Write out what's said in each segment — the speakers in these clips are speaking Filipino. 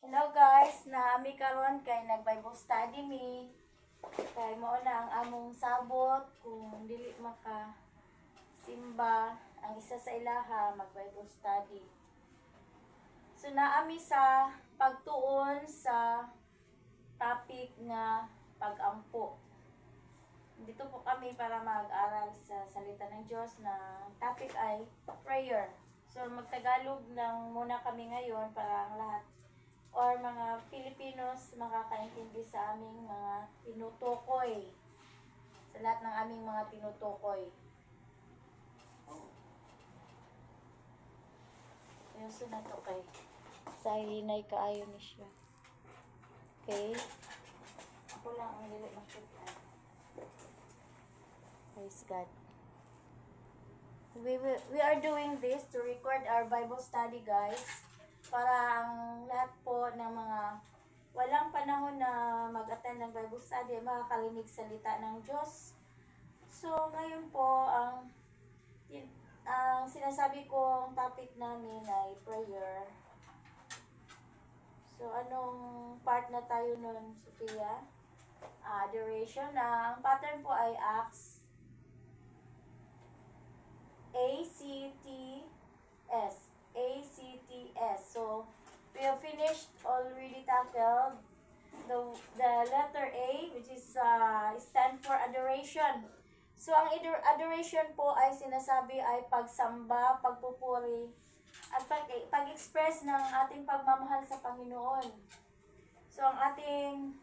Hello guys, naami karon kay nag-Bible study mi. Kay mao na ang among sabot kung dili maka simba ang isa sa ilaha mag-Bible study. So naami sa pagtuon sa topic nga pag-ampo. Dito po kami para mag-aral sa salita ng Diyos na topic ay prayer. So magtagalog lang muna kami ngayon para ang lahat or mga Filipinos makakaintindi sa aming mga tinutukoy. Sa lahat ng aming mga tinutukoy. Yung sunod to kay sa hinay kaayo ni siya. Okay? Ako lang ang dili makita. Praise God. We are doing this to record our Bible study, guys. Para ang lahat po ng mga walang panahon na mag-attend ng Bible study ay makakarinig salita ng Diyos. So, ngayon po, ang sinasabi kong topic namin ay prayer. So, anong part na tayo nun, Sophia? Adoration. Ang pattern po ay Acts A-C-T-S. A-C-T-S. So, we have finished already tackled the letter A, which is stand for adoration. So, ang adoration po ay sinasabi ay pagsamba, pagpupuri, at pag-express ng ating pagmamahal sa Panginoon. So, ang ating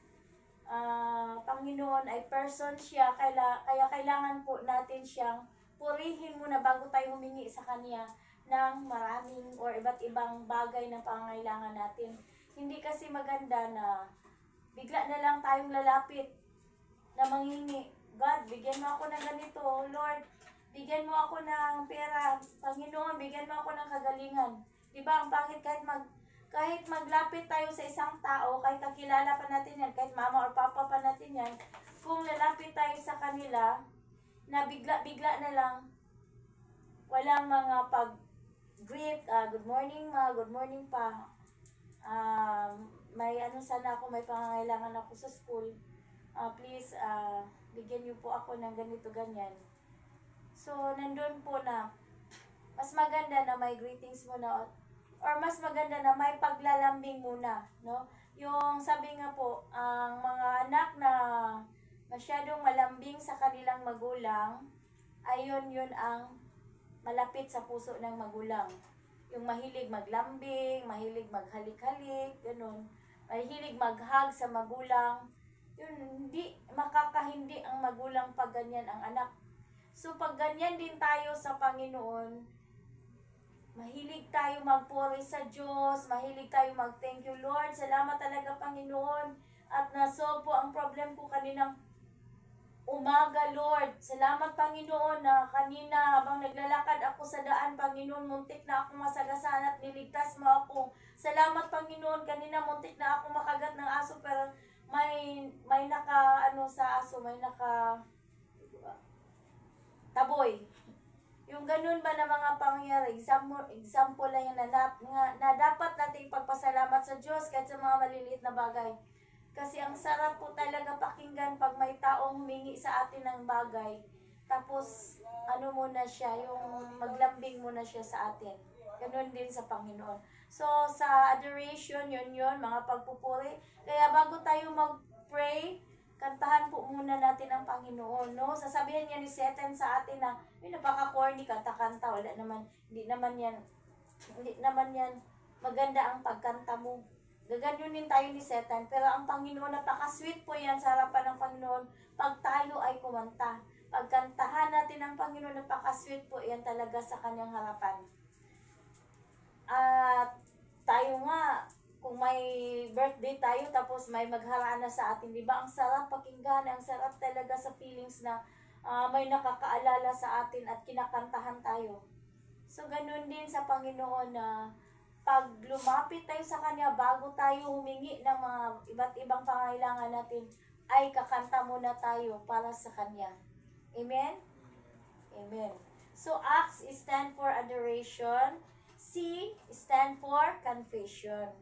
Panginoon ay person siya, kaya kailangan po natin siyang purihin muna bago tayo humingi sa Kanya ng maraming or iba't ibang bagay na pangangailangan natin. Hindi kasi maganda na bigla na lang tayong lalapit na manghingi. God, bigyan mo ako ng ganito. Lord, bigyan mo ako ng pera. Panginoon, bigyan mo ako ng kagalingan. Diba, ang bakit kahit maglapit tayo sa isang tao, kahit kakilala pa natin yan, kahit mama or papa pa natin yan, kung lalapit tayo sa kanila, na bigla na lang, walang mga pag-greet, good morning ma, good morning pa, may sana ako, may pangangailangan ako sa school, please, bigyan niyo po ako ng ganito, ganyan. So, nandun po na, mas maganda na may greetings muna, or mas maganda na may paglalambing muna, no? Yung sabi nga po, ang mga anak na masyadong malambing sa kanilang magulang, ayon yun ang malapit sa puso ng magulang. Yung mahilig maglambing, mahilig maghalik-halik, ganun. Mahilig mag-hug sa magulang. Yun, hindi makakahindi ang magulang pag ganyan ang anak. So, pag ganyan din tayo sa Panginoon, mahilig tayo magpuri sa Diyos, mahilig tayo mag-thank you Lord, salamat talaga Panginoon, at nasolve po ang problem ko kaninang umaga, Lord. Salamat, Panginoon, na kanina habang naglalakad ako sa daan, Panginoon, muntik na ako masagasan at niligtas mo ako. Salamat, Panginoon, kanina muntik na ako makagat ng aso, pero may naka, sa aso, may naka taboy. Yung ganun ba na mga pangyayari, example lang yan na dapat nating pagpasalamat sa Diyos kahit sa mga maliliit na bagay. Kasi ang sarap po talaga pakinggan pag may taong humingi sa atin ng bagay. Tapos, muna siya, yung maglambing muna siya sa atin. Ganun din sa Panginoon. So, sa adoration, yun, mga pagpupuri. Kaya bago tayo mag-pray, kantahan po muna natin ang Panginoon, no? Sasabihin niya ni Satan sa atin na, napaka-corny, kanta-kanta, hindi naman yan maganda ang pagkanta mo. Gaganyunin tayo ni Satan, pero ang Panginoon, napaka-sweet po yan sa harapan ng Panginoon pag tayo ay kumanta. Pagkantahan natin ang Panginoon, napaka-sweet po yan talaga sa kanyang harapan. At tayo nga, kung may birthday tayo tapos may magharana sa atin, di ba? Ang sarap pakinggan, ang sarap talaga sa feelings na may nakakaalala sa atin at kinakantahan tayo. So, ganun din sa Panginoon na pag lumapit tayo sa Kanya, bago tayo humingi ng mga iba't ibang pangailangan natin, ay kakanta muna tayo para sa Kanya. Amen? Amen. So, Acts stand for adoration. C stand for confession.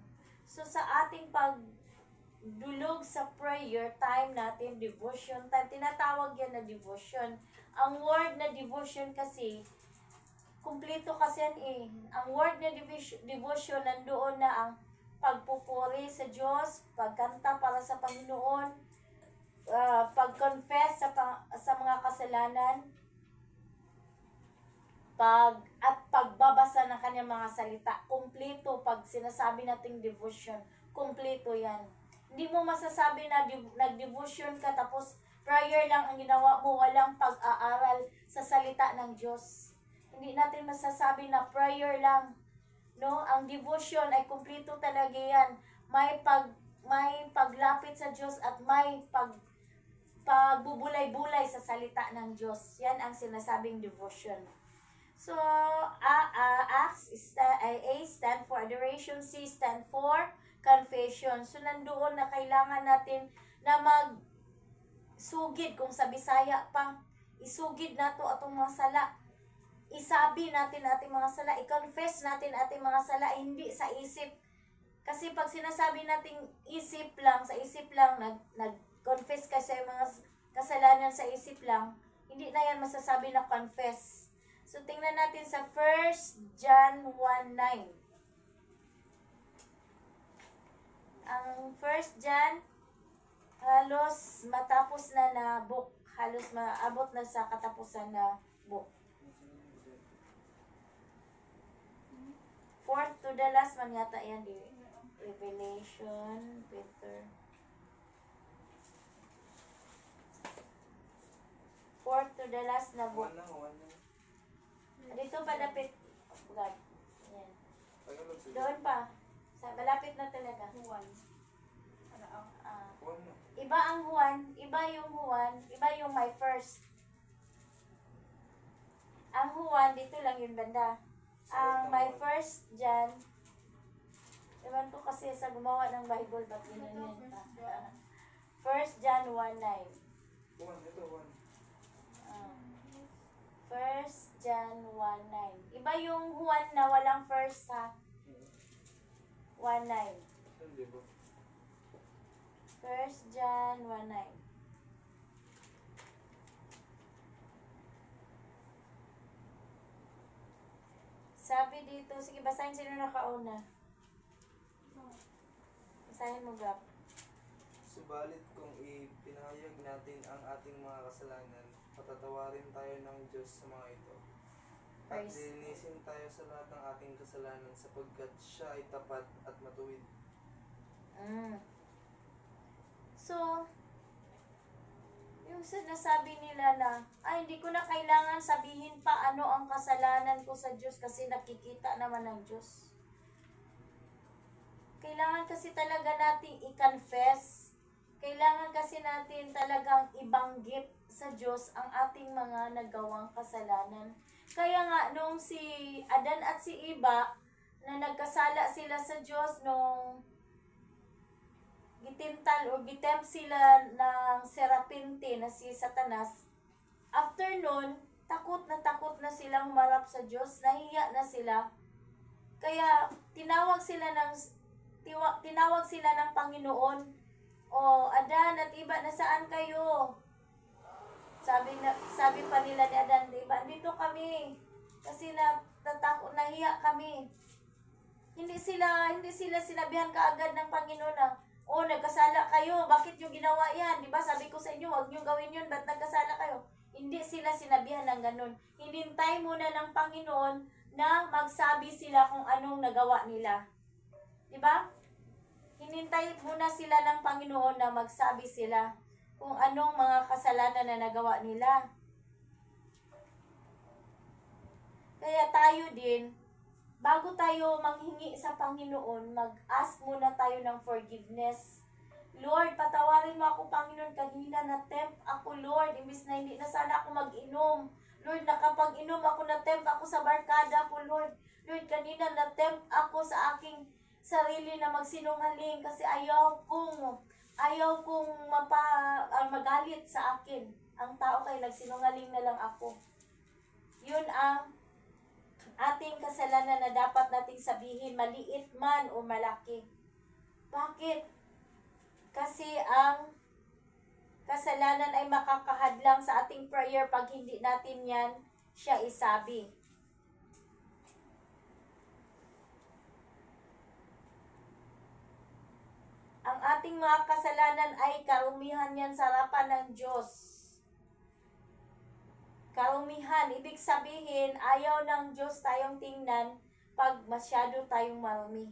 So sa ating pagdulog sa prayer time natin, devotion time, tinatawag yan na devotion. Ang word na devotion kasi, kumpleto kasi yan eh. Ang word na devotion, nandoon na ang pagpupuri sa Diyos, pagkanta para sa Panginoon, pag-confess sa mga kasalanan, at pagbabasa ng kanyang mga salita. Kumpleto pag sinasabi nating devotion. Kumpleto yan. Hindi mo masasabi na nag-devotion ka tapos prayer lang ang ginawa mo, walang pag-aaral sa salita ng Diyos. Hindi natin masasabi na prayer lang. No? Ang devotion ay kumpleto talaga yan. May paglapit sa Diyos at may pagbubulay-bulay sa salita ng Diyos. Yan ang sinasabing devotion. So, A stand for adoration, C stand for confession. So, nandoon na kailangan natin na magsugid, kung sa Bisaya pa, isugid nato atong mga sala. Isabi natin ating mga sala, i-confess natin ating mga sala, hindi sa isip. Kasi pag sinasabi nating isip lang, sa isip lang, nag-confess ka sa mga kasalanan sa isip lang, hindi na yan masasabi na confess. So, tingnan natin sa 1 John 1:9. Ang 1 John, halos matapos na book. Halos maabot na sa katapusan na book. Fourth to the last man yata yan. Revelation, Peter. Fourth to the last na book. Dito palapit. God. Yan. Doon pa. Malapit na talaga. Juan. Iba ang Juan. Iba yung Juan. Iba yung my first. Ang Juan, dito lang yung banda. Ang my first John, ewan ko kasi sa gumawa ng Bible, ba't yun pa? 1 John 1:9. Juan, ito Juan. 1 John 1:9. Iba yung Juan na walang first ha. 1:9. Hindi ba? 1 John 1:9. Sabi dito, sige basahin sino nakauna. Basahin mo, Gap. Subalit kung ipinahayag natin ang ating mga kasalanan, patatawarin tayo ng Diyos sa mga ito. At Praise. linisin tayo sa lahat ng ating kasalanan sapagkat siya ay tapat at matuwid. So, yung sinasabi nila na, ay hindi ko na kailangan sabihin pa ano ang kasalanan ko sa Diyos kasi nakikita naman ng Diyos. Kailangan kasi talaga nating i-confess. Kailangan kasi natin talagang ibanggit sa Diyos ang ating mga nagawang kasalanan. Kaya nga, nung si Adan at si Eva, na nagkasala sila sa Diyos, nung gitintal o gitempt sila ng serapinte na si Satanas, after nun, takot na silang humarap sa Diyos, nahiya na sila. Kaya tinawag sila ng Panginoon, o Adan at Eva, nasaan kayo? Sabi pa nila ni Adan, diba, dito kami. Kasi nahiya kami. Hindi sila sinabihan kaagad ng Panginoon na, nagkasala kayo, bakit nyo ginawa yan? Diba, sabi ko sa inyo, huwag nyo gawin yun, ba't nagkasala kayo? Hindi sila sinabihan ng ganun. Hinintay muna ng Panginoon na magsabi sila kung anong nagawa nila. Diba? Hinintay muna sila ng Panginoon na magsabi sila kung anong mga kasalanan na nagawa nila. Kaya tayo din, bago tayo manghingi sa Panginoon, mag-ask muna tayo ng forgiveness. Lord, patawarin mo ako, Panginoon, kanina na-tempt ako, Lord, imbis na hindi na sana ako mag-inom. Lord, nakapag-inom ako, na-tempt ako sa barkada ko, Lord. Lord, kanina na-tempt ako sa aking sarili na magsinungaling kasi ayaw kong magalit sa akin. Ang tao kay nagsinungaling na lang ako. Yun ang ating kasalanan na dapat nating sabihin, maliit man o malaki. Bakit? Kasi ang kasalanan ay makakahadlang sa ating prayer pag hindi natin yan siya isabi. Ang ating mga kasalanan ay karumihan yan sa harapan ng Diyos. Karumihan, ibig sabihin, ayaw ng Diyos tayong tingnan pag masyado tayong marumi.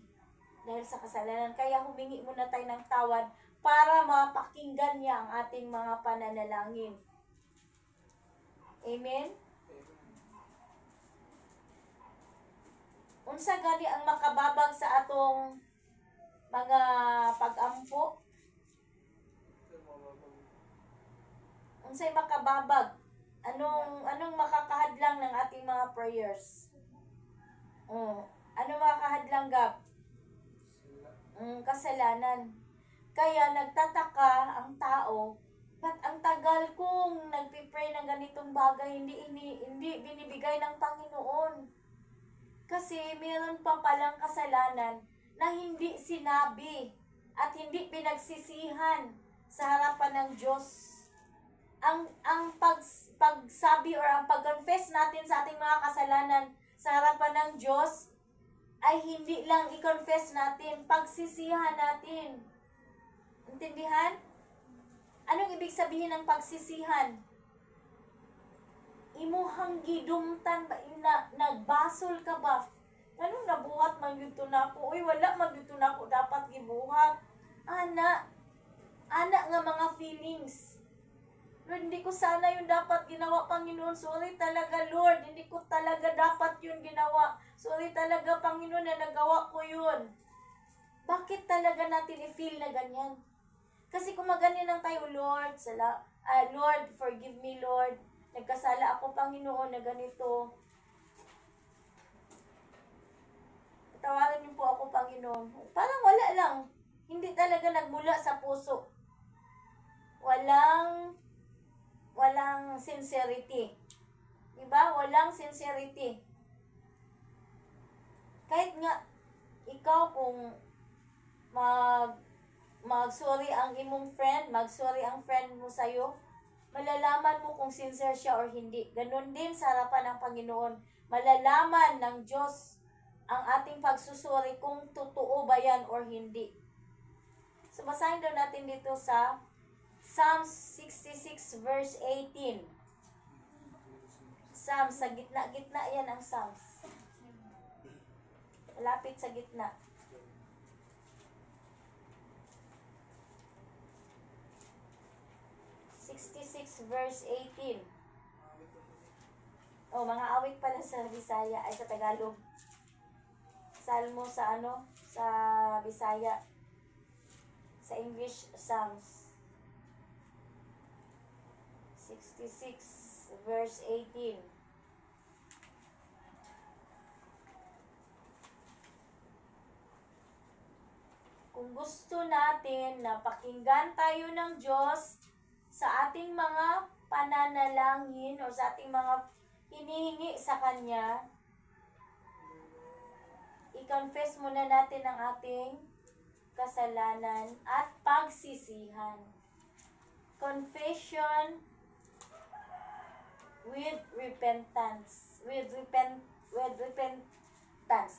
Dahil sa kasalanan. Kaya humingi muna tayo ng tawad para mapakinggan niya ang ating mga pananalangin. Amen? Unsa gani ang makababag sa atong mga pag-ampo? Unsay makababag? Anong makakahadlang ng ating mga prayers? Anong makakahadlang, Gab? Kasalanan. Kaya nagtataka ang tao, ba't ang tagal kong nagpipray ng ganitong bagay, hindi binibigay ng Panginoon? Kasi meron pa palang kasalanan na hindi sinabi at hindi pinagsisihan sa harapan ng Diyos. Ang pagsabi or ang pag-confess natin sa ating mga kasalanan sa harapan ng Diyos ay hindi lang i-confess natin, pagsisihan natin. Intindihan? Anong ibig sabihin ng pagsisihan? Imuhang gidumtan ba na nagbasol ka ba? Anong nabuhat man yun to na ako? Uy, wala man yun to na ako dapat gibuhat. Ana nga mga feelings. Lord, hindi ko sana yung dapat ginawa, Panginoon. Sorry talaga, Lord. Hindi ko talaga dapat yun ginawa. Sorry talaga, Panginoon, na nagawa ko yun. Bakit talaga natin i-feel na ganyan? Kasi kung maganyan lang tayo, Lord, Lord, forgive me, Lord. Nagkasala ako, Panginoon, na ganito. Patawarin niyo po ako, Panginoon. Parang wala lang. Hindi talaga nagmula sa puso. Walang sincerity. Diba? Walang sincerity. Kahit nga, ikaw kung mag-sorry ang imong friend, mag-sorry ang friend mo sa'yo, malalaman mo kung sincere siya or hindi. Ganon din sa harapan ng Panginoon. Malalaman ng Diyos ang ating pagsusuri kung totoo ba yan or hindi. So, basahin daw natin dito sa Psalms 66 verse 18. Psalms, sa gitna-gitna yan ang Psalms. Malapit sa gitna. Verse 18. Mga awit pala sa Bisaya, ay sa Tagalog. Salmo sa sa Bisaya. Sa English, Psalms. 66 verse 18. Kung gusto natin na pakinggan tayo ng Diyos sa ating mga pananalangin o sa ating mga hinihingi sa Kanya, i-confess muna natin ang ating kasalanan at pagsisihan. Confession with repentance. With repentance.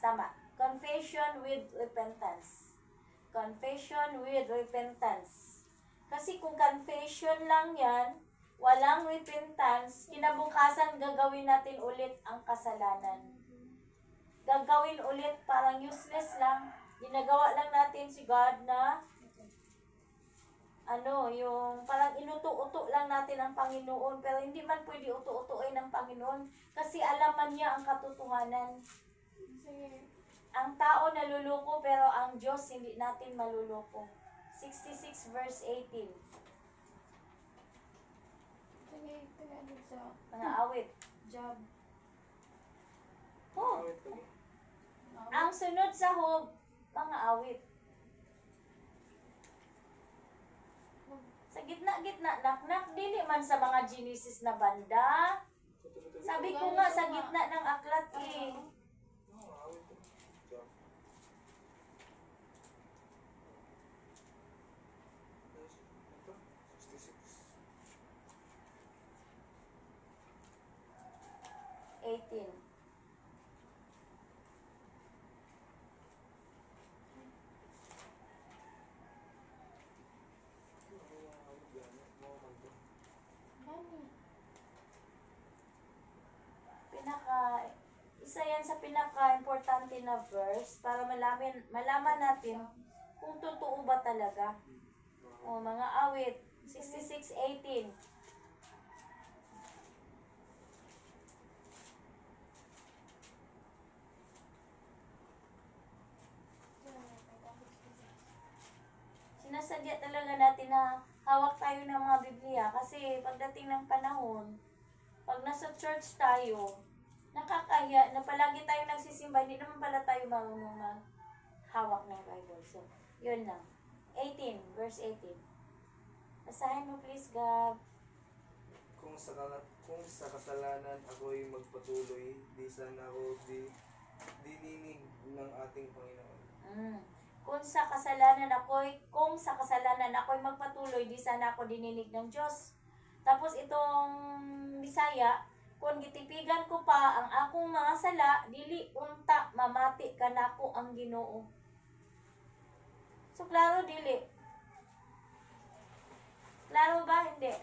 Tama. Confession with repentance. Confession with repentance. Kasi kung confession lang yan, walang repentance, kinabukasan gagawin natin ulit ang kasalanan. Gagawin ulit, parang useless lang. Ginagawa lang natin si God na yung parang inuto-uto lang natin ang Panginoon, pero hindi man pwede uto-utoin ng Panginoon kasi alaman niya ang katotohanan. Ang tao naluloko pero ang Diyos hindi natin maluloko. 66 verse 18. Mga awit. Job. Ang sunod sa Hob, mga awit. Sa gitna-gitna, nak-nak, dili man sa mga Genesis na banda. Sabi ko nga, sa gitna ng aklat natin. Gani. Isa yan sa pinaka-importante na verse para malaman natin kung totoo ba talaga. O, mga awit, 66:18. Sinasadya talaga natin na hawak tayo ng mga Biblia kasi pagdating ng panahon, pag nasa church tayo, nakakahiya na palagi tayo nagsisimba, hindi naman pala tayo marunong hawak ng Bible. So, yun lang. 18, verse 18. Basahin mo please, Gab. Kung sa kasalanan ako'y magpatuloy, di sana ako dininig ng ating Panginoon. Kung sa kasalanan ako'y magpatuloy, di sana ako dininig ng Diyos. Tapos itong Bisaya, kung gitipigan ko pa ang akong mga sala, dili unta mamati kanako ang Ginoo. So klaro dili. Klaro ba? Hindi.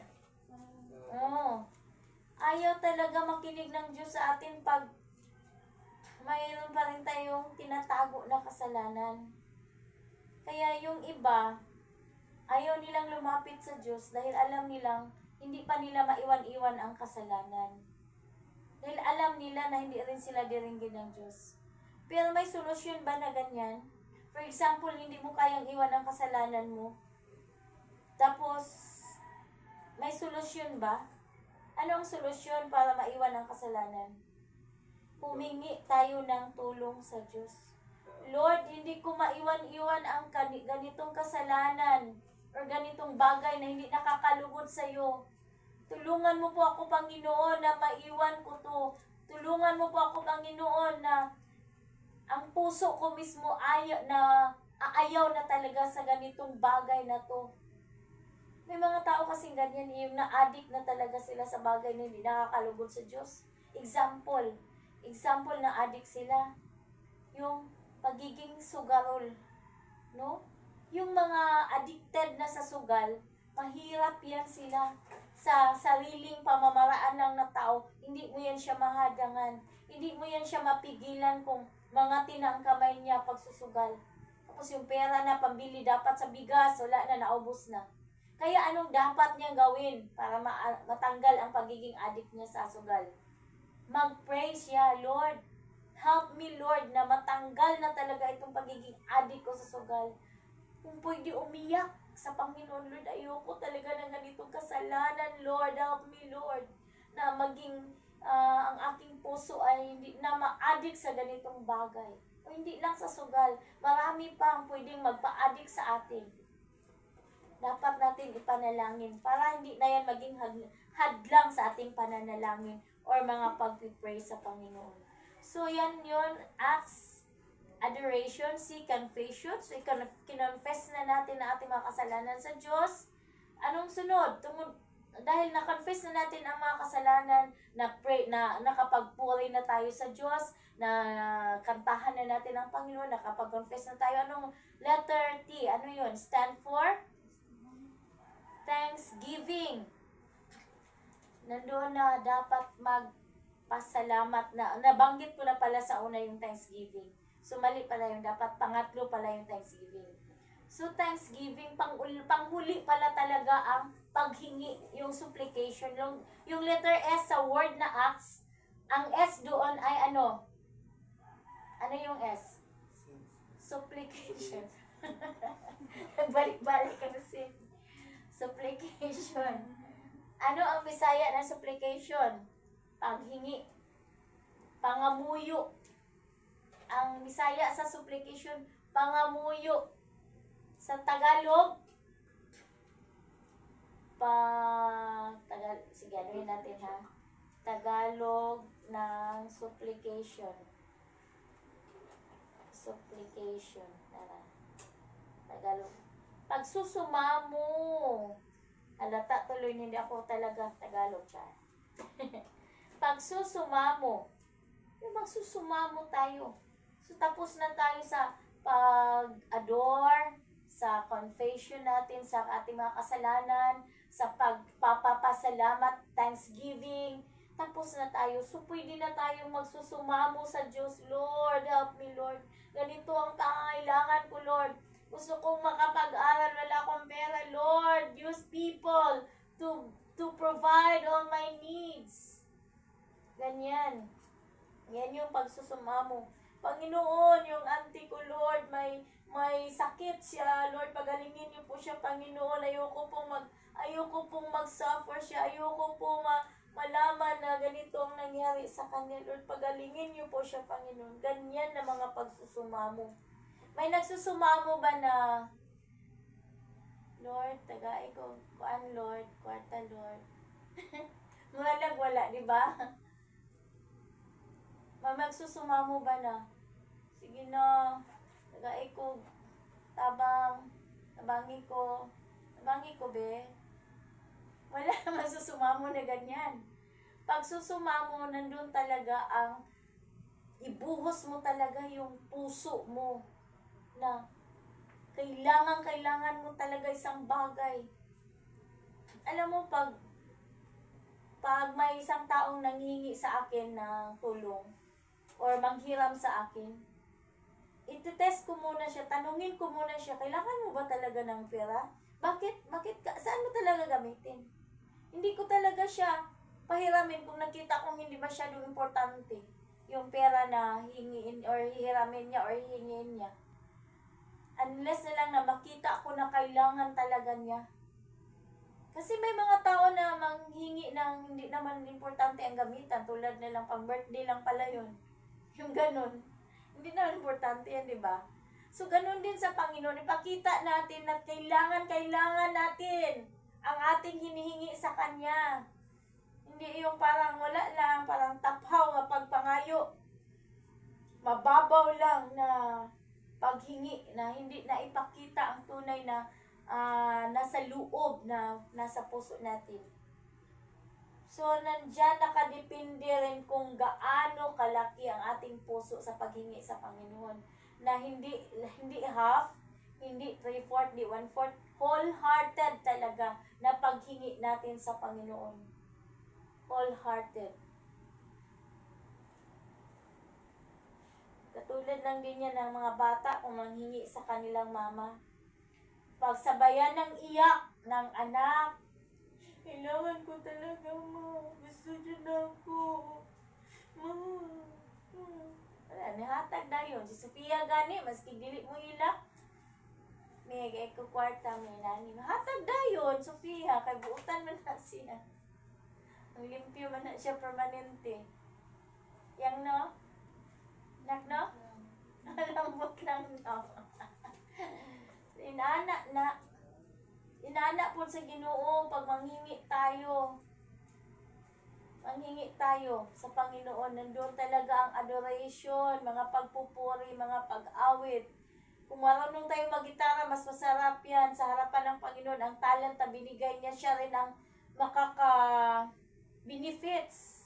Oo. Ayaw talaga makinig ng Diyos sa atin pag mayroon pa rin tayong tinatago na kasalanan. Kaya yung iba, ayaw nilang lumapit sa Diyos dahil alam nilang hindi pa nila maiwan-iwan ang kasalanan. Dahil alam nila na hindi rin sila diringgin ng Diyos. Pero may solusyon ba na ganyan? For example, hindi mo kayang iwan ang kasalanan mo. Tapos, may solusyon ba? Ano ang solusyon para maiwan ang kasalanan? Humingi tayo ng tulong sa Diyos. Lord, hindi ko maiwan-iwan ang ganitong kasalanan or ganitong bagay na hindi nakakalugod sa iyo. Tulungan mo po ako, Panginoon, na maiwan ko to. Tulungan mo po ako, Panginoon, na ang puso ko mismo aayaw na talaga sa ganitong bagay na to. May mga tao kasing ganyan, yung na-addict na talaga sila sa bagay na hindi nakakalugod sa Diyos. Example na addict sila. Yung pagiging sugarol, no? Yung mga addicted na sa sugal, mahirap yan sila sa sariling pamamaraan lang na tao. Hindi mo yan siya mahadangan. Hindi mo yan siya mapigilan kung mga tinang kamay niya pagsusugal. Tapos yung pera na pambili dapat sa bigas, wala na, naubos na. Kaya anong dapat niyang gawin para matanggal ang pagiging addict niya sa sugal? Mag-pray siya, Lord, help me, Lord, na matanggal na talaga itong pagiging addict ko sa sugal. Kung pwede umiyak sa Panginoon, Lord, ayoko talaga ng ganitong kasalanan, Lord, help me, Lord, na maging ang aking puso ay hindi na ma-addict sa ganitong bagay. O hindi lang sa sugal, marami pang pwedeng magpa-addict sa atin. Dapat natin ipanalangin para hindi na yan maging hadlang sa ating pananalangin or mga pag-pray sa Panginoon. So, yan yun, Acts, adoration, C, confession. So, kinonfess na natin na ating mga kasalanan sa Diyos. Anong sunod? Dahil na-confess na natin ang mga kasalanan, nakapagpuri na tayo sa Diyos, na kantahan na natin ang Panginoon, nakapag-confess na tayo. Anong letter T? Ano yun? Stand for? Thanksgiving. Nandoon na dapat magpasalamat na. Nabanggit ko na pala sa una yung Thanksgiving. So, mali pala yung dapat pangatlo pala yung Thanksgiving. So, Thanksgiving, panghuli pala talaga ang paghingi, yung supplication. Yung letter S sa word na Acts, ang S doon ay ano? Ano yung S? Supplication. Balik-balik ka kasi. Supplication. Ano ang Bisaya ng supplication? Paghingi. Pangamuyo. Ang Bisaya sa supplication, pangamuyo. Sa Tagalog, sige, anuhin natin ha. Tagalog ng supplication. Supplication. Tagalog. Pagsusumamo. Halata tuloy, hindi ako talaga Tagalog siya. Pagsusumamo. yung magsusumamo tayo. So tapos na tayo sa pag-adore, sa confession natin sa ating mga kasalanan, sa pagpapasalamat, thanksgiving. Tapos na tayo. So pwede na tayong magsusumamo sa Diyos. Lord, help me, Lord. Ganito ang pangangailangan ko, Lord. Gusto kong makapag-aral, wala akong pera. Lord, use people to provide all my needs. Ganyan. Yan yung pagsusumamo. Panginoon, yung auntie ko, Lord, may sakit siya. Lord, pagalingin niyo po siya, Panginoon. Ayoko pong mag-suffer siya. Ayoko po malaman na ganito ang nangyari sa kanya. Lord, pagalingin niyo po siya, Panginoon. Ganyan na mga pagsusumamo. May nagsusumamo ba na, Lord, tagay ko, kuan Lord, kwarta Lord. Wala, di ba? May magsusumamo ba na, sige na, tagay ko, tabangi ko be. Wala magsusumamo na ganyan. Pag susumamo, nandun talaga ang ibuhos mo talaga yung puso mo na kailangan mo talaga isang bagay. Alam mo, pag may isang taong nanghihingi sa akin ng tulong or manghiram sa akin, iti-test ko muna siya, tanungin ko muna siya, kailangan mo ba talaga ng pera? Bakit saan mo talaga gamitin? Hindi ko talaga siya pahiramin kung nakita kong hindi masyadong importante yung pera na hingiin or hihiramin niya or hihingiin niya. Unless na lang na makita ko na kailangan talaga niya. Kasi may mga tao na manghingi ng hindi naman importante ang gamitan. Tulad nilang pang birthday lang pala yun. Yung ganun. Hindi naman importante yan, di ba? So, ganun din sa Panginoon. Ipakita natin na kailangan natin ang ating hinihingi sa Kanya. Hindi yung parang wala lang, parang taphaw nga pagpangayo. Mababaw lang na paghingi na hindi na ipakita ang tunay na nasa loob na nasa puso natin. So, nandyan nakadepende rin kung gaano kalaki ang ating puso sa paghingi sa Panginoon. Na hindi half, hindi 3/4, hindi 1/4, wholehearted talaga na paghingi natin sa Panginoon. Wholehearted. Katulad lang din yan ng mga bata kung manghingi sa kanilang mama. Pagsabayan ng iyak ng anak, kailangan ko talaga, ma. Gusto niyo na ako. Ma. Wala, nihatag na yun. Si Sofia gani, maski dili mo ilak. May ko kwarta, may nani. Hatag na yun, Sofia. Kay buutan man na siya. Ang limpyo man na siya permanente. Yang no? Nak no? Lambot lang no. Inana po sa Ginoo pag manghingi tayo sa Panginoon. Nandun talaga ang adoration, mga pagpupuri, mga pag-awit. Kung marunong tayo mag-gitara, mas masarap yan sa harapan ng Panginoon. Ang talent na binigay niya, siya rin ang makaka-benefits.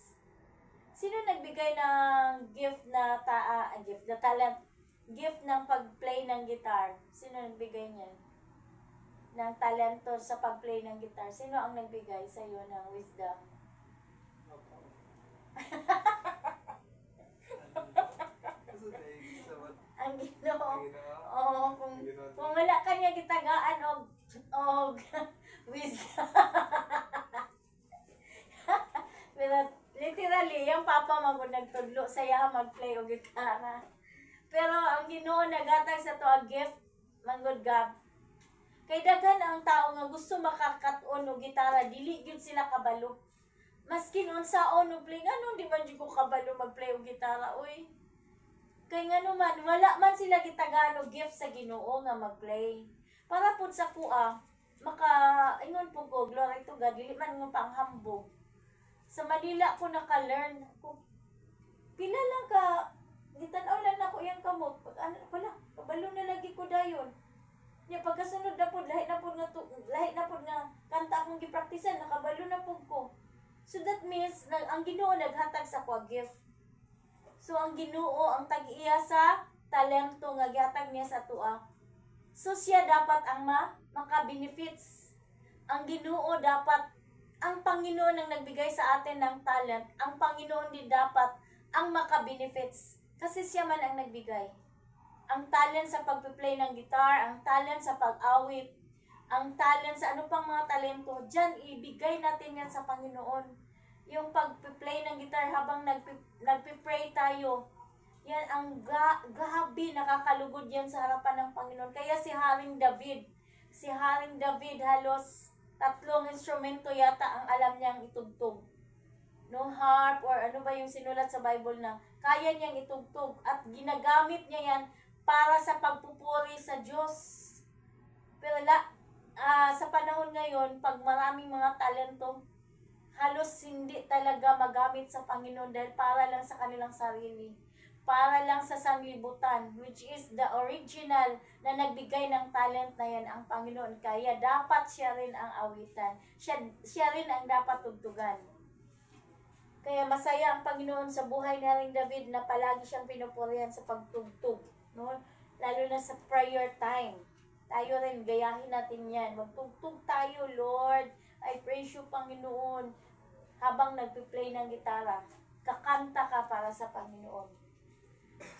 Sino nagbigay ng gift na talent? Gift ng pag-play ng guitar. Sino nagbigay niyan? Ng talento sa pag-play ng guitar. Sino ang nagbigay sa iyo ng wisdom? Ang Ginoo. Oo, kung wala kanya gitagaan og wisdom. Pero literally, yung papa magud nagtudlo saya mag-play og gitara. Pero ang Ginoo nagatag sa to a gift manggod gab. Kay daghan ang tao nga gusto makakat-on og gitara, dili gyud sila kabalo. Maskin unsaon og play ngano di man gyud ko kabalo mag-play og gitara oy. Kay ngano man wala man sila gitagaan og gift sa Ginoo nga mag-play. Para pud sa kuha ingon po ko glory to God, dili man mo panghambog. Sa Manila ko naka-learn ko. Pila lang ka gitanaw lang nako iyang kamot. Wala, kabalo na lagi ko dayon. Nya pagkasunod na pud lahi na pud nga kanta akong gipraktisan, nakabalo na pud ko. So that means ang Ginoo naghatag sa ko gift. So ang Ginoo ang tag-iya sa talento nga gihatag niya sa tua. So siya dapat ang maka-benefits. Ang Ginoo dapat, ang Panginoon ang nagbigay sa atin ng talent. Ang Panginoon din dapat ang maka-benefits. Kasi siya man ang nagbigay. Ang talent sa pagpe-play ng guitar, ang talent sa pag-awit, ang talent sa ano pang mga talento, dyan ibigay natin yan sa Panginoon. Yung pagpe-play ng guitar habang nagpe-pray tayo, yan ang gahabi, nakakalugod yan sa harapan ng Panginoon. Kaya si Haring David halos 3 instrumento yata ang alam niyang itugtog. No, harp or ano ba yung sinulat sa Bible na kaya niyang itugtog at ginagamit niya yan para sa pagpupuri sa Diyos. Pero sa panahon ngayon, pag maraming mga talento, halos hindi talaga magamit sa Panginoon dahil para lang sa kanilang sarili. Para lang sa sanlibutan, which is the original na nagbigay ng talent na yan ang Panginoon. Kaya dapat siya rin ang awitan. Siya rin ang dapat tugtugan. Kaya masaya ang Panginoon sa buhay ni Haring David na palagi siyang pinupurihan sa pagtugtog. No? Lalo na sa prayer time. Tayo rin, gayahin natin yan. Magtugtog tayo, Lord. I praise you, Panginoon. Habang nagpi-play ng gitara, kakanta ka para sa Panginoon.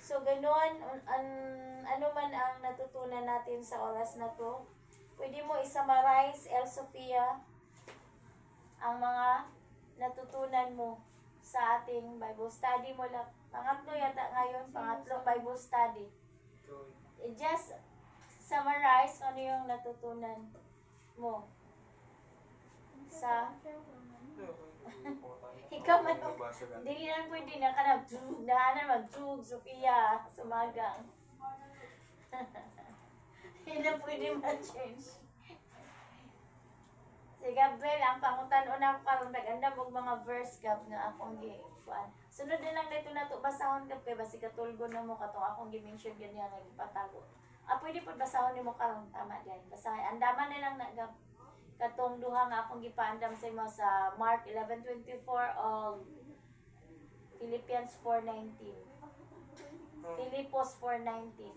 So, ganoon, ano man ang natutunan natin sa oras na to, pwede mo i-summarize, El Sofia, ang mga natutunan mo sa ating Bible study mo lang. Pangatlo yata ngayon, pangatlong Bible study. Just summarize ano yung natutunan mo sa ikaw man, hindi lang pwede na ka mag-drug, Sofia, sumagang. Hindi lang pwede ma-change. Si Gabriel, ang pangutan-o na karon nag-andam og mga verse gab nga akong gi-kuan. Sunod din lang dito na to basahon gab kay basi katulgo na mo katong akong gi-mention ganyan nga gipatago. Pwede pud basahon nimo karon tama diyan. Basahin andaman na lang na gab katong duha nga akong gipaandam sa imo sa Mark 11:24 o Philippians 4:19. Filipos 4:19.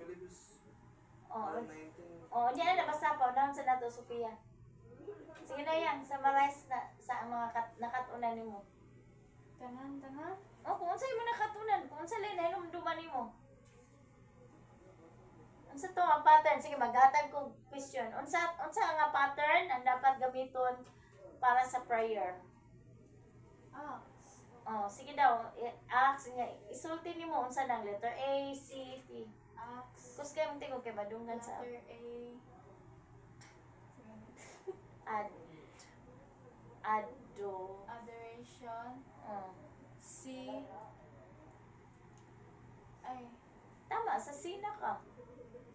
Oh, diyan na nabasa pa unahon sa nato Sofia. Sige na yan, summarize na sa mga nakatunan nimo. Tanan. Kung unsa imo nakatunan, kung unsa lay nahinumduman nimo. Unsa to ang pattern? Sige, maghatag ko question. Unsa nga pattern ang dapat gamiton para sa prayer? Sige daw. Ask nga. Isulti nimo unsa nang letter A, C, T. Acts. Kus kay mong tingog kay madunggan sa Letter A. Addo. Adoration. C. Tama, sa sina ka.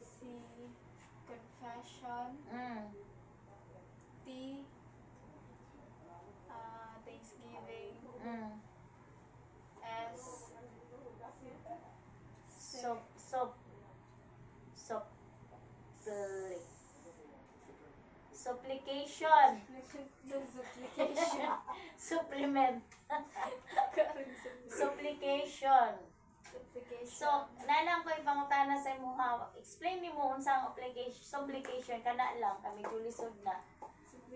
C. Confession. T. Thanksgiving. S. Supplication. Supplication. Supplement. Supplication. So, nanang ko ipangutana sa imo ha. Explain nimo unsa ang supplication kana lang kami gulisod na.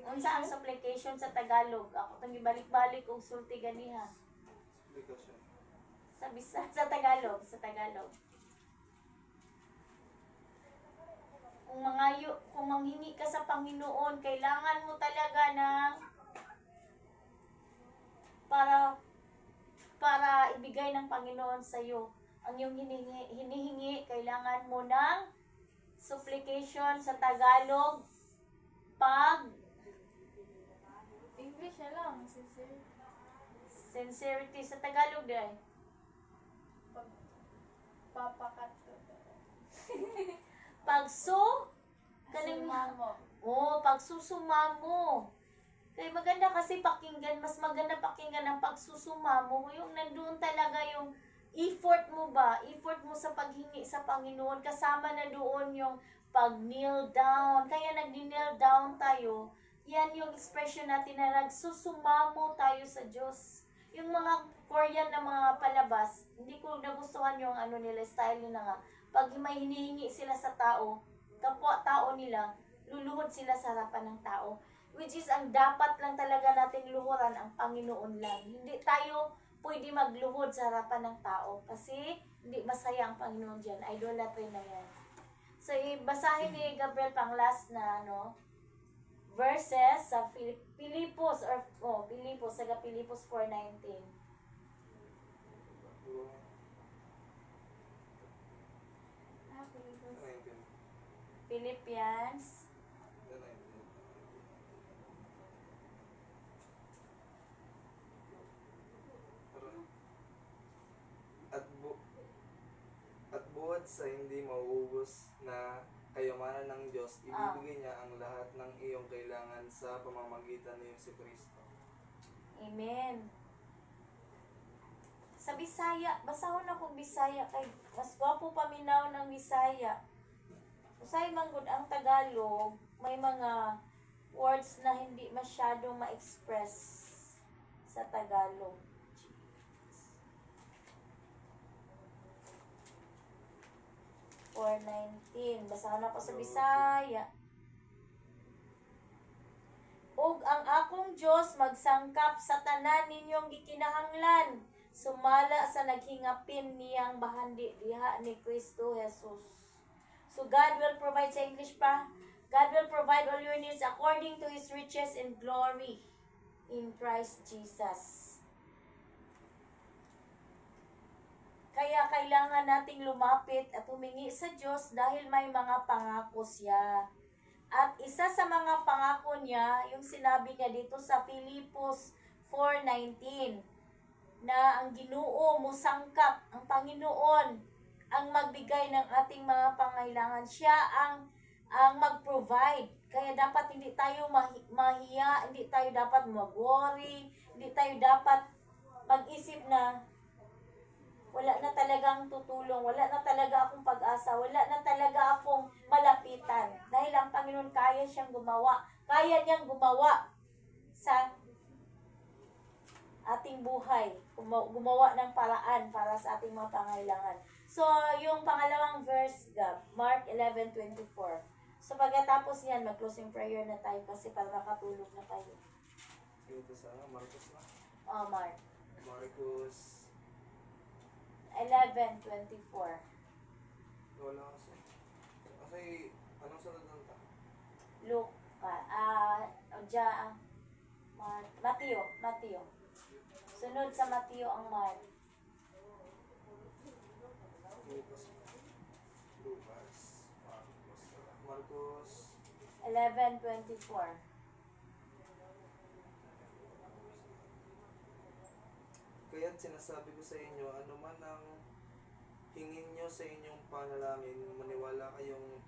Unsa ang supplication sa Tagalog? Ako tong gibalik-balik og sulti ganiha. Sa Tagalog. Kung manghingi ka sa Panginoon, kailangan mo talaga ng para ibigay ng Panginoon sa iyo ang iyong hinihingi, kailangan mo ng supplication sa Tagalog, English na lang. sincerity sa Tagalog dai. Papakat. Pagsusumamo. Kaya maganda kasi pakinggan, mas maganda pakinggan ang pagsusumamo. Yung nandoon talaga yung effort mo ba? Effort mo sa paghingi sa Panginoon. Kasama na doon yung pag-kneel down. Kaya nag-kneel down tayo. Yan yung expression natin na nagsusumamo tayo sa Diyos. yung mga Korean na mga palabas, hindi ko nagustuhan yung ano nila, style nila nga. Pag may hinihingi sila sa tao, kapwa-tao nila, luluhod sila sa harapan ng tao. Which is, ang dapat lang talaga nating luhuran ang Panginoon lang. Hindi tayo pwede magluhod sa harapan ng tao kasi hindi masaya ang Panginoon dyan. Idolatry na yan. So, basahin ni Gabriel pang last na verses sa Pilipos sa Pilipos 4:19. Pilipos. Philippians At, at buhat sa hindi mauubos na kayamanan ng Diyos, ibibigay niya ang lahat ng iyong kailangan sa pamamagitan ni si Kristo. Amen. Sa Bisaya, basahon akong Bisaya kay mas gwapo paminaw ng Bisaya. Usay manggod ang Tagalog, may mga words na hindi masyadong ma-express sa Tagalog. 4:19. Basahan ako sa Bisaya. Ug ang akong Dios magsangkap sa tanan ninyong gikinahanglan, sumala sa naghingapin niyang bahandi diha ni Kristo Jesus. So God will provide, sa English pa, God will provide all your needs according to His riches and glory in Christ Jesus. Kaya kailangan nating lumapit at humingi sa Diyos dahil may mga pangako siya. At isa sa mga pangako niya, yung sinabi niya dito sa Pilipos 4:19, na ang Ginoo mo sangkap, ang Panginoon ang magbigay ng ating mga pangailangan. Siya ang mag-provide. Kaya dapat hindi tayo mahiya, hindi tayo dapat mag-worry, hindi tayo dapat mag-isip na wala na talagang tutulong, wala na talaga akong pag-asa, wala na talaga akong malapitan. Dahil ang Panginoon kaya siyang gumawa. Kaya niyang gumawa sa ating buhay. Gumawa ng paraan para sa ating mga pangailangan. So, yung pangalawang verse, Mark 11:24. So, pagkatapos niyan, mag-closing prayer na tayo kasi para makatulog na tayo. Dito sa Marcos na. Mark Marcos. 11:24. Wala kasi. Kasi, anong sunod nun ta? Luke, Mateo. Sunod sa Mateo ang Mark. Lucas. Marcos. 11:24. Kaya't sinasabi ko sa inyo, ano man ang hingin nyo sa inyong panalangin, maniwala kayong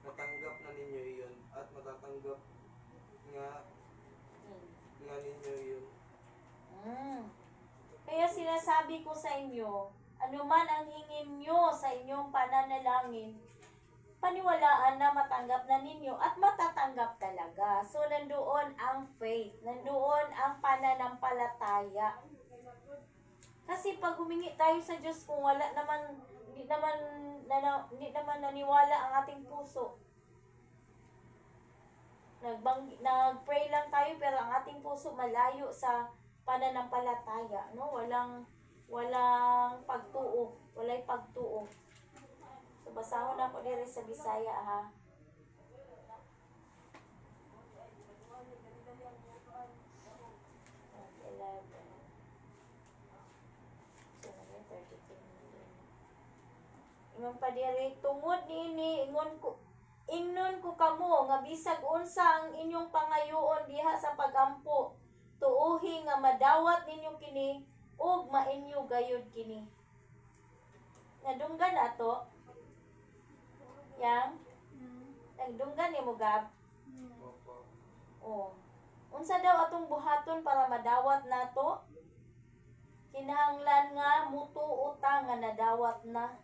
natanggap na ninyo iyon at matatanggap nga ninyo iyon. Kaya sinasabi ko sa inyo, anuman ang hingin nyo sa inyong pananalangin, paniwalaan na matanggap na ninyo at matatanggap talaga. So, nandoon ang faith, nandoon ang pananampalataya. Kasi pag humingi tayo sa Diyos kung wala naman, hindi naman naniwala ang ating puso. Nag-pray lang tayo pero ang ating puso malayo sa pananampalataya, no? Walang pagtuo, walay pagtuo. So basahon ako diri sa Bisaya ha. Ingon pa diri, tungod niini ingnon ko kamo nga bisag unsa ang inyong pangayoon diha sa pagampo, tuohi nga madawat ninyo kini ug mainyo gayud kini. Nadunggan ato? Yang? Nagdunggan ni mo gab? Opo. Oh. Unsa daw atong buhaton para madawat nato? Kinahanglan nga mutuo ta nga nadawat na.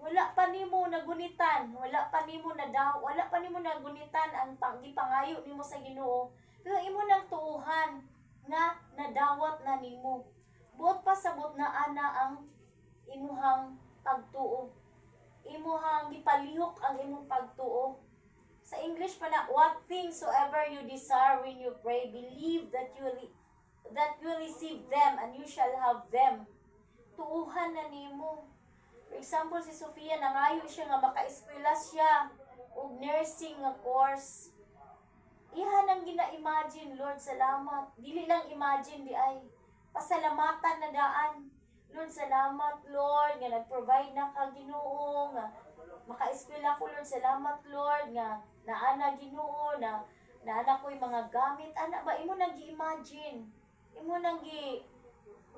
Wala pa nimo nagunitan, wala pa nimo nagunitan ang gipangayo nimo sa Ginoo. Pero imo nang tuuhan nga nadawat na nimo. Buot pasabot na ana ang imuhang pagtuo. Imuhang gipalihok ang imong pagtuo. Sa English pa na, what things soever you desire when you pray, believe that you receive them and you shall have them. Tuuhan na nimo. For example, si Sofia, nangayo siya nga maka-eskwela siya og nursing nga course. Iha nang gina-imagine, Lord, salamat. Dili lang imagine, di ay. Pasalamatan na daan. Lord, salamat, Lord, nga nag-provide na ka, Ginoo, nga maka-eskwela ko, Lord, salamat, Lord, nga naana, Ginoo, na naana ko'y mga gamit. Ana ba, imo nang gi-imagine. Imo nang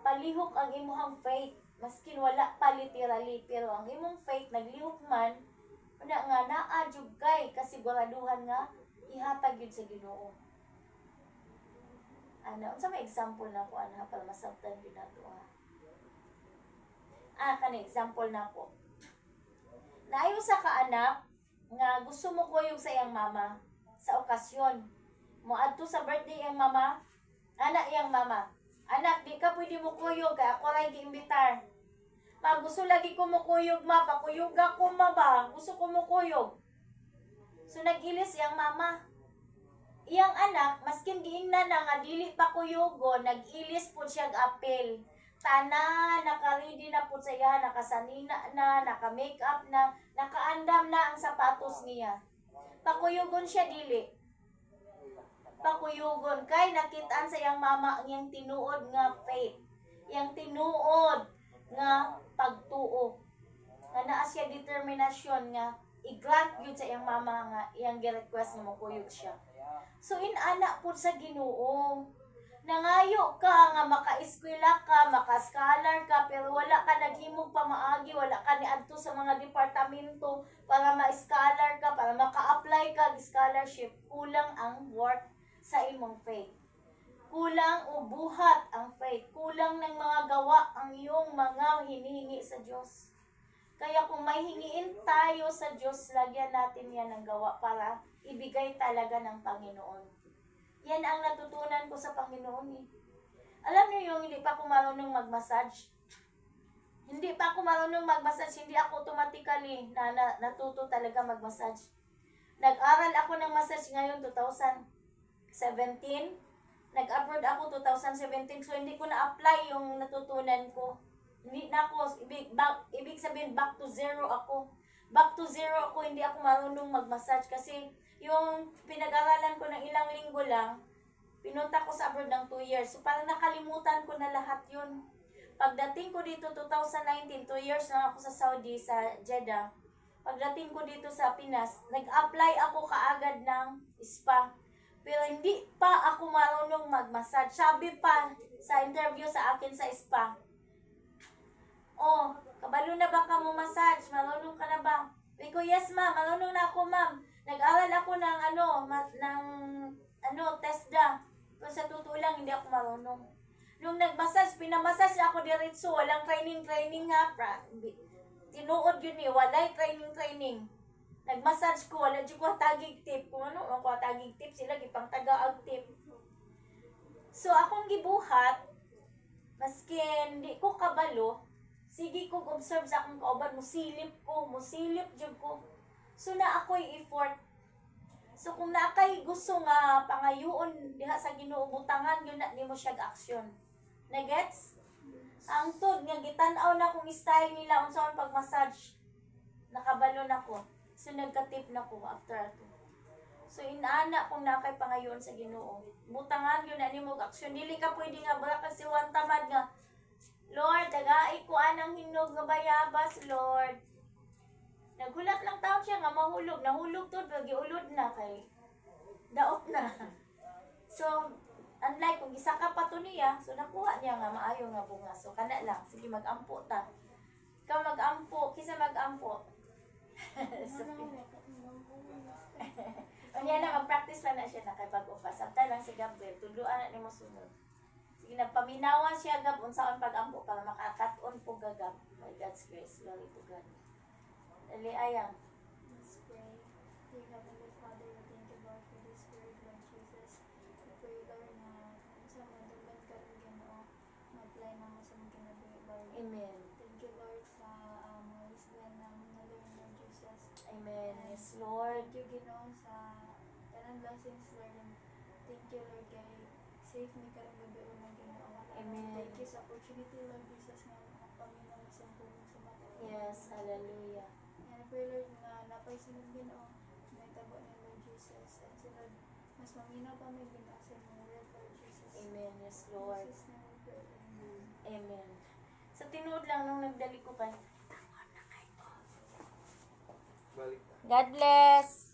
palihok ang imuhang faith. Maskin wala pa literally, pero ang imong faith, naglihok man, una nga naadjug kay kasiguraduhan nga ihatag yun sa Ginoo. Ano, unsa may example na ko ana para masabtan gyud nato ha. Kani example na ko. Naayo sa kaanak nga gusto mo kuyog sa iyang mama sa okasyon. Moadto sa birthday iyang mama, anak iyang mama. Anak, di ka pwede mo kuyog kay ako ray giimbitar. Ma, gusto lagi ko mo kuyog ma, pakuyog ako ma ba? Gusto ko mo kuyog. So nagilis iyang mama. Iyang anak, maskin giingnan na nga dili pa kuyugo, nagilis po siya apel. Tanan, naka-ready na po siya, nakasanina na, naka-makeup na, nakaandam na ang sapatos niya. Pakuyugon siya dili. Pakuyugon kay nakitaan sa iyang mama ang iyang tinuod nga faith. Iyang tinuod nga pagtuo. Nga naa siya determinasyon nga i-grant yun sa iyang mama nga iyang gi-request nga mokuyog siya. So inana po sa Ginoo. Nangayo ka nga maka-eskwela ka, maka-scholar ka, pero wala ka naghimog pamaagi, wala ka niadto sa mga departamento para ma-scholar ka, para maka-apply ka scholarship. Kulang ang work sa imong faith. Kulang o buhat ang faith. Kulang ng mga gawa ang iyong mga hinihingi sa Diyos. Kaya kung may hingiin tayo sa Diyos, lagyan natin yan ng gawa para ibigay talaga ng Panginoon. Yan ang natutunan ko sa Panginoon eh. Alam niyo yung hindi pa ako marunong mag-massage? Hindi pa ako marunong mag-massage, hindi ako automatically natuto talaga mag-massage. Nag-aral ako ng massage ngayon 2017. Nag-abroad ako 2017, so hindi ko na-apply yung natutunan ko. Hindi na ako, ibig sabihin back to zero ako. Back to zero ako, hindi ako marunong mag-massage kasi yung pinag-aralan ko ng ilang linggo lang, pinunta ko sa abroad ng 2 years. So parang nakalimutan ko na lahat yun. Pagdating ko dito 2019, 2 years na ako sa Saudi, sa Jeddah. Pagdating ko dito sa Pinas, nag-apply ako kaagad ng spa. Pero hindi pa ako marunong mag-massage. Sabi pa sa interview sa akin sa spa, "Oh, kabalo na ba ka mo massage? Marunong ka na ba?" Sabi ko, "Yes ma'am, marunong na ako ma'am. Nag-aral ako ng TESDA. Pero sa totoo lang, hindi ako marunong." Nung nag-massage, pinamassage ako diretso. Walang training nga. Tinuod yun eh. Walay training. Nag-massage ko. Wala dyan ko tagig tip. Kung ano, ako tagig tip. Sila gipang taga-ag tip. So, akong gibuhat, maskin di ko kabalo, sige ko observe sa akong kauban, musilip dyan ko. So, na ako'y effort. So, kung na kay gusto nga pangayoon diha sa Ginoo, butangan yun na, di mo siya aksyon. Nagets? Ang tod nga gitan-aw na kung style nila unsaon pag-massage. Nakabalo na ko. So nagka-tip na ko after ato. So inaana kung nakay pangayoon sa Ginoo. Butangan yun na nimo aksyon. Dili ka pwede nga bara kasi wan tamad nga, "Lord, tagai ko anang hinog nga bayabas, Lord." Nagulat lang taon siya nga mahulog. Nahulog to, giulod na kay daot na. So, unlike kung gisaka pa to niya, so nakuha niya nga maayo nga bunga. So, kana lang. Sige, mag-ampo ta. Ikaw mag-ampo. Kisa mag-ampo. So, kanya na, mag-practice pa na siya na kay pag-upa. Sabta lang si Gabriel. Tuluan na ni mo sunod. Sige, nagpaminawan siya gab. Unsaon pag-ampo para makakat-on po gagab. By God's grace. Glory to God. Dali ayang. Let's pray. Dear Heavenly Father, we thank you, Lord, for this word, Lord Jesus. We pray, Lord, na sa mga ma-apply na mo sa mga kinabuhi, Lord. Amen. Thank you, Lord, sa mga wisdom na learn, Lord Jesus. Amen. Yes, Lord. Thank you, Ginoo, sa tanang blessings, Lord. And thank you, Lord, kay safe mi karong gabi una, Ginoo. Amen. Thank you sa opportunity, Lord Jesus, nga magpaminaw mo sa pulong sa mata. Yes, hallelujah. And I pray, Lord, nga napay sunod, Ginoo, na itabo ni Lord Jesus. And si Lord, mas maminaw pa may Ginoo sa mga word, Lord Jesus. Amen. Yes, In Lord. Jesus' name we pray. Amen. Amen. Sa tinuod lang nung nagdali ko pa. Balik ka. God bless.